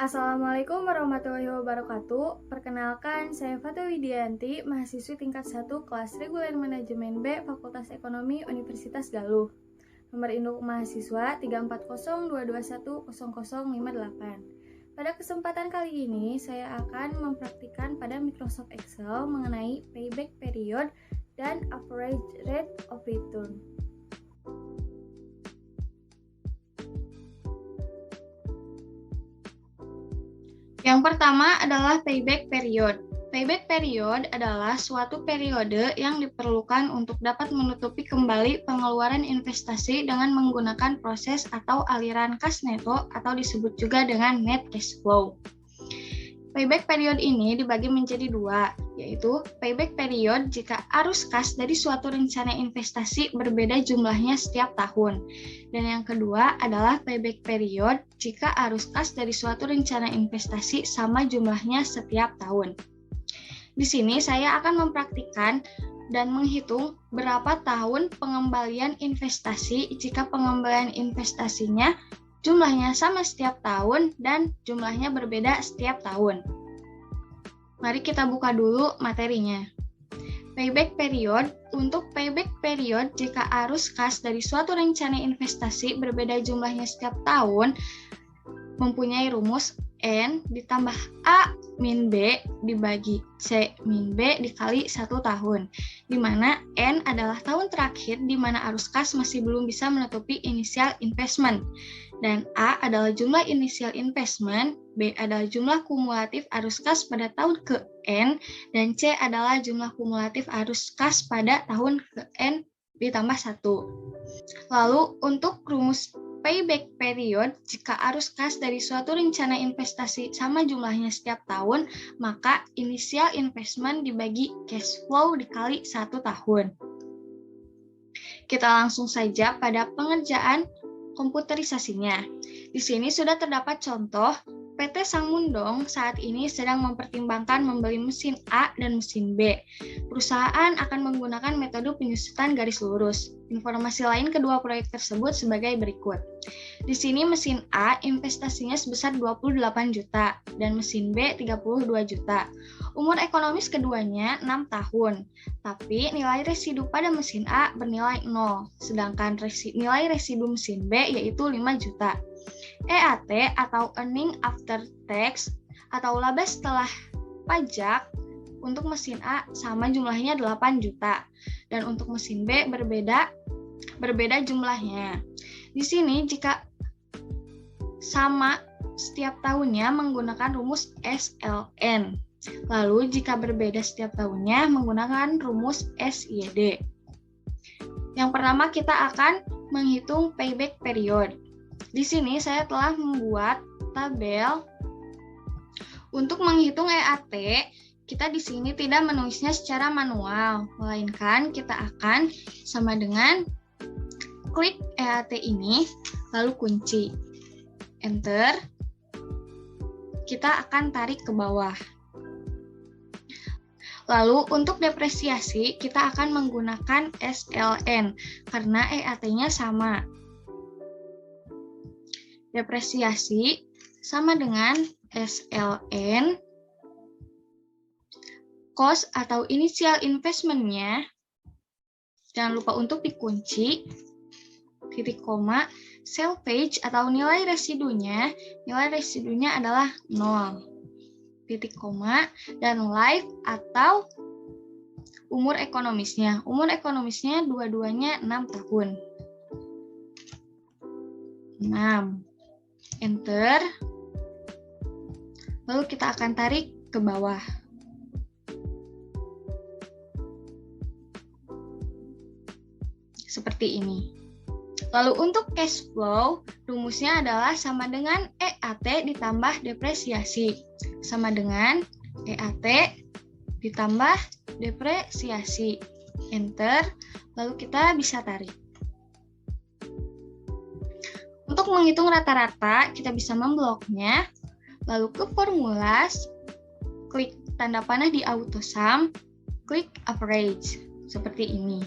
Assalamualaikum warahmatullahi wabarakatuh. Perkenalkan, saya Fatul Widianti, mahasiswi tingkat 1 kelas reguler manajemen B Fakultas Ekonomi Universitas Galuh. Nomor induk mahasiswa 34022100058. Pada kesempatan kali ini, saya akan mempraktikkan pada Microsoft Excel mengenai payback period dan average rate of return. Yang pertama adalah payback period. Payback period adalah suatu periode yang diperlukan untuk dapat menutupi kembali pengeluaran investasi dengan menggunakan proses atau aliran kas neto atau disebut juga dengan net cash flow. Payback period ini dibagi menjadi dua, yaitu payback period jika arus kas dari suatu rencana investasi berbeda jumlahnya setiap tahun. Dan yang kedua adalah payback period jika arus kas dari suatu rencana investasi sama jumlahnya setiap tahun. Di sini saya akan mempraktikkan dan menghitung berapa tahun pengembalian investasi jika pengembalian investasinya jumlahnya sama setiap tahun dan jumlahnya berbeda setiap tahun. Mari kita buka dulu materinya. Payback period. Untuk payback period, jika arus kas dari suatu rencana investasi berbeda jumlahnya setiap tahun, mempunyai rumus N ditambah A min B dibagi C min B dikali 1 tahun, di mana N adalah tahun terakhir di mana arus kas masih belum bisa menutupi initial investment, dan A adalah jumlah initial investment, B adalah jumlah kumulatif arus kas pada tahun ke N, dan C adalah jumlah kumulatif arus kas pada tahun ke N ditambah 1. Lalu untuk rumus payback period, jika arus kas dari suatu rencana investasi sama jumlahnya setiap tahun, maka initial investment dibagi cash flow dikali 1 tahun. Kita langsung saja pada pengerjaan komputerisasinya. Di sini sudah terdapat contoh. PT Sangmundong saat ini sedang mempertimbangkan membeli mesin A dan mesin B. Perusahaan akan menggunakan metode penyusutan garis lurus. Informasi lain kedua proyek tersebut sebagai berikut. Di sini mesin A investasinya sebesar 28 juta dan mesin B 32 juta. Umur ekonomis keduanya 6 tahun. Tapi nilai residu pada mesin A bernilai 0, sedangkan nilai residu mesin B yaitu 5 juta. EAT atau Earning After Tax atau laba setelah pajak untuk mesin A sama jumlahnya 8 juta dan untuk mesin B berbeda jumlahnya. Di sini jika sama setiap tahunnya menggunakan rumus SLN. Lalu jika berbeda setiap tahunnya menggunakan rumus SYD. Yang pertama kita akan menghitung payback period. Di sini saya telah membuat tabel untuk menghitung EAT. Kita di sini tidak menulisnya secara manual, melainkan kita akan sama dengan klik EAT ini, lalu kunci Enter. Kita akan tarik ke bawah. Lalu untuk depresiasi kita akan menggunakan SLN karena EAT-nya sama. Depresiasi sama dengan SLN, cost atau initial investment-nya, jangan lupa untuk dikunci, titik koma, salvage atau nilai residunya adalah 0, titik koma, dan life atau umur ekonomisnya dua-duanya 6 tahun. 6. Enter. Lalu kita akan tarik ke bawah. Seperti ini. Lalu untuk cash flow, rumusnya adalah sama dengan EAT ditambah depresiasi. Sama dengan EAT ditambah depresiasi. Enter. Lalu kita bisa tarik. Untuk menghitung rata-rata, kita bisa membloknya, lalu ke formulas, klik tanda panah di AutoSum, klik average, seperti ini.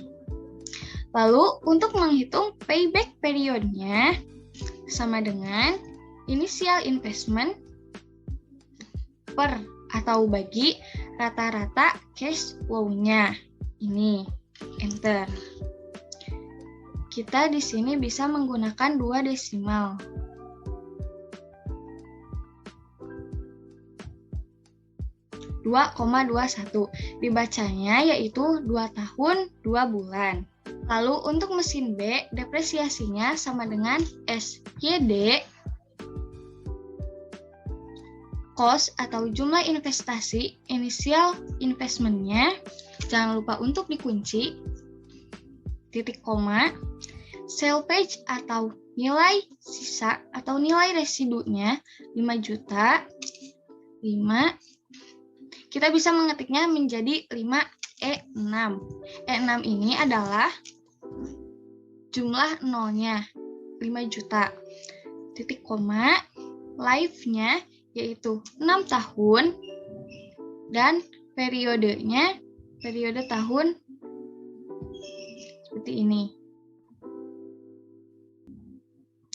Lalu untuk menghitung payback periodnya, sama dengan initial investment per atau bagi rata-rata cash flow-nya. Ini, enter. Kita di sini bisa menggunakan 2 desimal. Dibacanya yaitu 2 tahun 2 bulan. Lalu untuk mesin B, depresiasinya sama dengan SYD, cost atau jumlah investasi, initial investment-nya, jangan lupa untuk dikunci, titik koma, salvage atau nilai sisa atau nilai residunya 5 juta, 5, kita bisa mengetiknya menjadi 5E6. E6 ini adalah jumlah nolnya, 5 juta, titik koma, life-nya yaitu 6 tahun, dan periodenya, periode tahun seperti ini.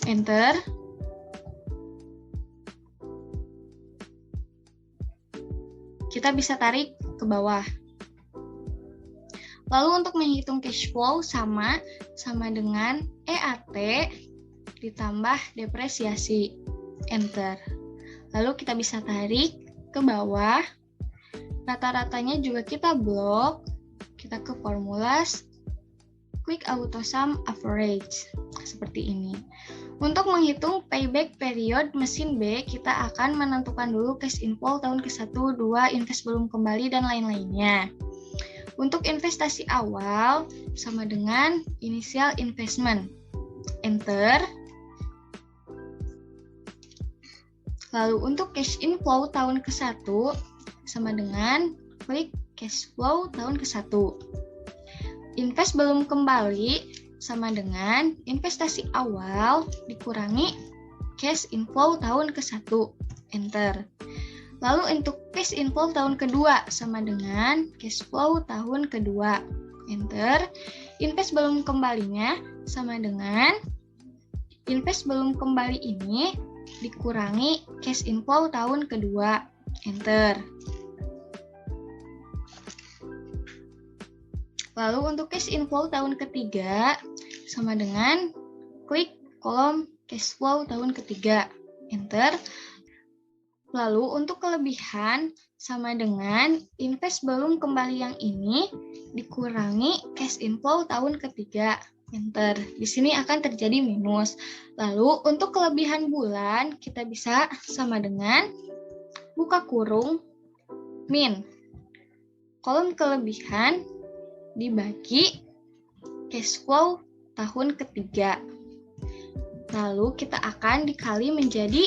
Enter. Kita bisa tarik ke bawah. Lalu untuk menghitung cash flow sama dengan EAT ditambah depresiasi. Enter. Lalu kita bisa tarik ke bawah. Rata-ratanya juga kita blok. Kita ke formulas quick auto sum average. Seperti ini. Untuk menghitung payback period mesin B, kita akan menentukan dulu cash inflow tahun ke-1, 2, invest belum kembali, dan lain-lainnya. Untuk investasi awal sama dengan initial investment. Enter. Lalu untuk cash inflow tahun ke-1 sama dengan klik cash flow tahun ke-1. Invest belum kembali sama dengan investasi awal dikurangi cash inflow tahun ke-1. Enter. Lalu untuk cash inflow tahun kedua sama dengan cash flow tahun kedua. Enter. Invest belum kembalinya sama dengan invest belum kembali ini dikurangi cash inflow tahun kedua. Enter. Lalu untuk cash inflow tahun ketiga sama dengan klik kolom cash flow tahun ketiga. Enter. Lalu untuk kelebihan sama dengan invest belum kembali yang ini dikurangi cash inflow tahun ketiga. Enter. Di sini akan terjadi minus. Lalu untuk kelebihan bulan kita bisa sama dengan buka kurung min kolom kelebihan dibagi cash flow tahun ketiga. Lalu kita akan dikali menjadi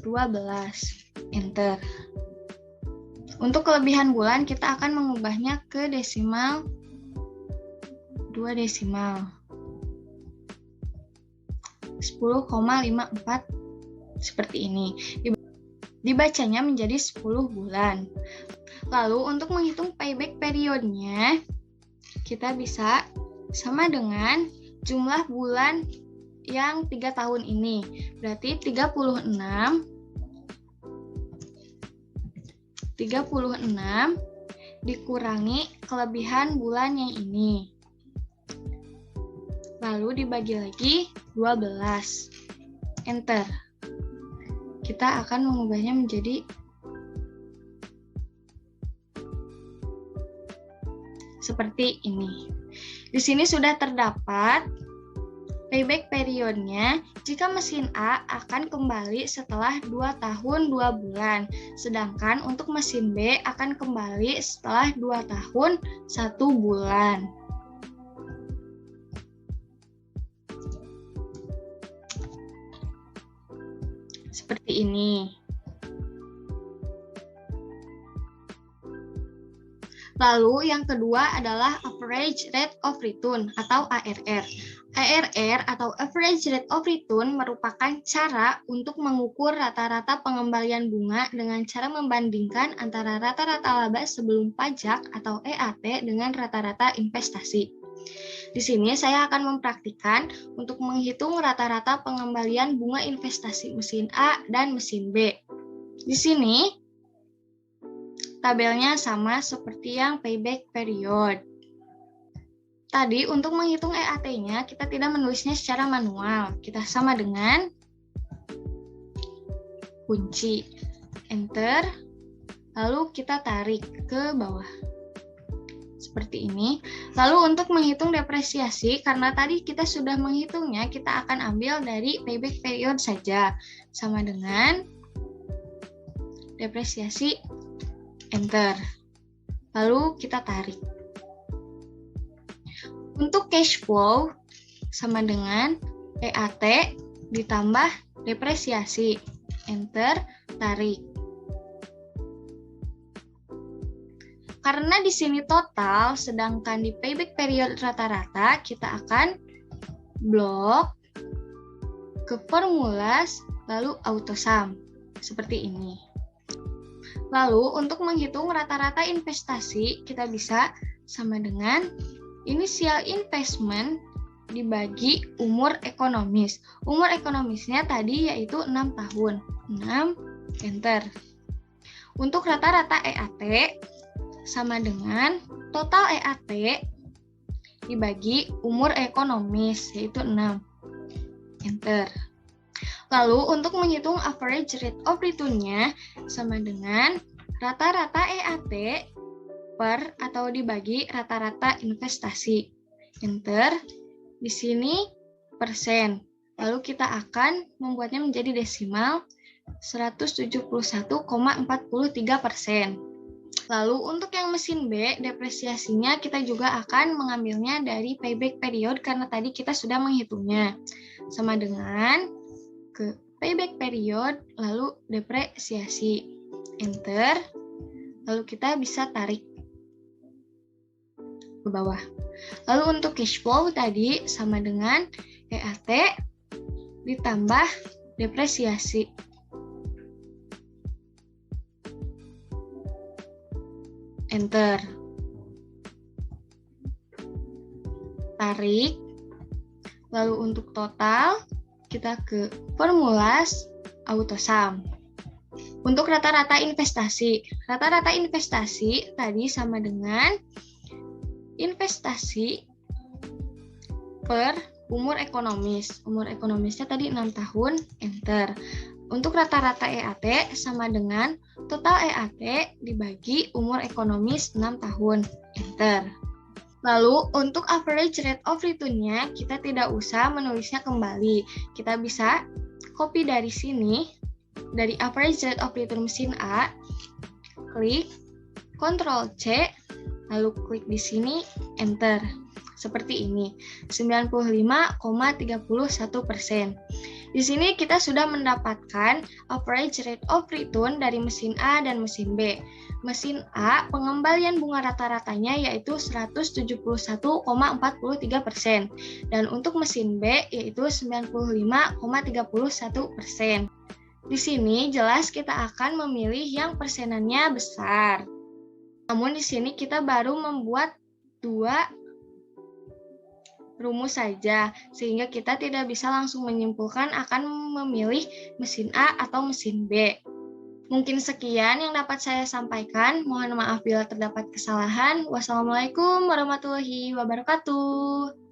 12. Enter. Untuk kelebihan bulan kita akan mengubahnya ke desimal 2 desimal. 10,54 seperti ini. Dibacanya menjadi 10 bulan. Lalu untuk menghitung payback periodnya, kita bisa sama dengan jumlah bulan yang 3 tahun ini. Berarti 36 dikurangi kelebihan bulan yang ini. Lalu dibagi lagi 12. Enter. Kita akan mengubahnya menjadi seperti ini. Di sini sudah terdapat payback periodnya jika mesin A akan kembali setelah 2 tahun 2 bulan, sedangkan untuk mesin B akan kembali setelah 2 tahun 1 bulan. Seperti ini. Lalu yang kedua adalah average rate of return atau ARR. ARR atau average rate of return merupakan cara untuk mengukur rata-rata pengembalian bunga dengan cara membandingkan antara rata-rata laba sebelum pajak atau EAT dengan rata-rata investasi. Di sini saya akan mempraktikkan untuk menghitung rata-rata pengembalian bunga investasi mesin A dan mesin B. Di sini Tabelnya sama seperti yang payback period. Tadi untuk menghitung EAT-nya kita tidak menulisnya secara manual. Kita sama dengan kunci, enter, lalu kita tarik ke bawah. Seperti ini. Lalu untuk menghitung depresiasi, karena tadi kita sudah menghitungnya, kita akan ambil dari payback period saja. Sama dengan depresiasi, enter. Lalu kita tarik. Untuk cash flow, sama dengan EAT ditambah depresiasi, enter, tarik. Karena di sini total, sedangkan di payback period rata-rata, kita akan blok ke formulas, lalu auto sum. Seperti ini. Lalu, untuk menghitung rata-rata investasi, kita bisa sama dengan initial investment dibagi umur ekonomis. Umur ekonomisnya tadi yaitu 6 tahun. 6, enter. Untuk rata-rata EAT, sama dengan total EAT dibagi umur ekonomis, yaitu 6. Enter. Lalu, untuk menghitung average rate of return-nya, sama dengan rata-rata EAT per atau dibagi rata-rata investasi. Enter. Di sini persen. Lalu kita akan membuatnya menjadi desimal 171,43%. Lalu untuk yang mesin B, depresiasinya kita juga akan mengambilnya dari payback period karena tadi kita sudah menghitungnya. Sama dengan ke payback period, lalu depresiasi. Enter. Lalu kita bisa tarik ke bawah. Lalu untuk cash flow tadi sama dengan EAT ditambah depresiasi. Enter. Tarik. Lalu untuk total kita ke formulas auto sum. Untuk rata-rata investasi. Rata-rata investasi tadi sama dengan investasi per umur ekonomis. Umur ekonomisnya tadi 6 tahun, enter. Untuk rata-rata EAT sama dengan total EAT dibagi umur ekonomis 6 tahun, enter. Lalu untuk average rate of return-nya kita tidak usah menulisnya kembali. Kita bisa copy dari sini, dari average rate of return mesin A, klik, Ctrl C, lalu klik di sini, enter. Seperti ini, 95,31%. Di sini kita sudah mendapatkan average rate of return dari mesin A dan mesin B. Mesin A, pengembalian bunga rata-ratanya yaitu 171,43%. Dan untuk mesin B yaitu 95,31%. Di sini jelas kita akan memilih yang persenannya besar. Namun di sini kita baru membuat 2 rumus saja, sehingga kita tidak bisa langsung menyimpulkan akan memilih mesin A atau mesin B. Mungkin sekian yang dapat saya sampaikan. Mohon maaf bila terdapat kesalahan. Wassalamualaikum warahmatullahi wabarakatuh.